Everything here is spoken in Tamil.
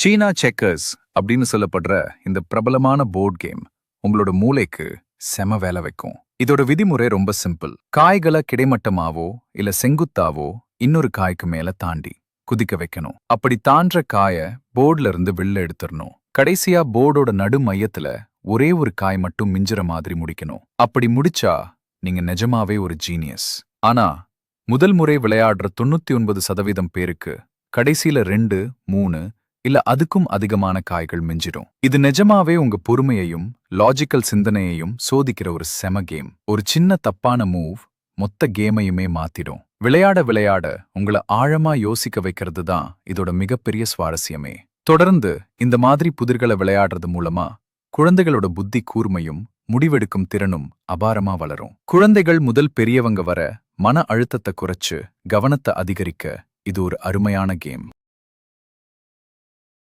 சீனா செக்கர்ஸ் அப்படின்னு சொல்லப்படுற இந்த பிரபலமான போர்ட் கேம் உங்களோட மூளைக்கு செம வேலை வைக்கும். இதோட விதிமுறை ரொம்ப சிம்பிள். காய்களை கிடைமட்டமாவோ இல்ல செங்குத்தாவோ இன்னொரு காய்க்கு மேல தாண்டி குதிக்க வைக்கணும். அப்படி தாண்டுற காய போர்டுல இருந்து வெளில எடுத்துடணும். கடைசியா போர்டோட நடு மையத்துல ஒரே ஒரு காய் மட்டும் மிஞ்சுற மாதிரி முடிக்கணும். அப்படி முடிச்சா நீங்க நிஜமாவே ஒரு ஜீனியஸ். ஆனா முதல் முறை விளையாடுற 99% பேருக்கு கடைசியில 2, 3 இல்ல அதுக்கும் அதிகமான காய்கள் மிஞ்சிடும். இது நிஜமாவே உங்க பொறுமையையும் லாஜிக்கல் சிந்தனையையும் சோதிக்கிற ஒரு செம கேம். ஒரு சின்ன தப்பான மூவ் மொத்த கேமையுமே மாத்திடும். விளையாட விளையாட உங்களை ஆழமா யோசிக்க வைக்கிறது தான் இதோட மிகப்பெரிய சுவாரஸ்யமே. தொடர்ந்து இந்த மாதிரி புதிர்களை விளையாடுறது மூலமா குழந்தைகளோட புத்தி கூர்மையும் முடிவெடுக்கும் திறனும் அபாரமா வளரும். குழந்தைகள் முதல் பெரியவங்க வர மன அழுத்தத்தை குறைச்சு கவனத்தை அதிகரிக்க இது ஒரு அருமையான கேம்.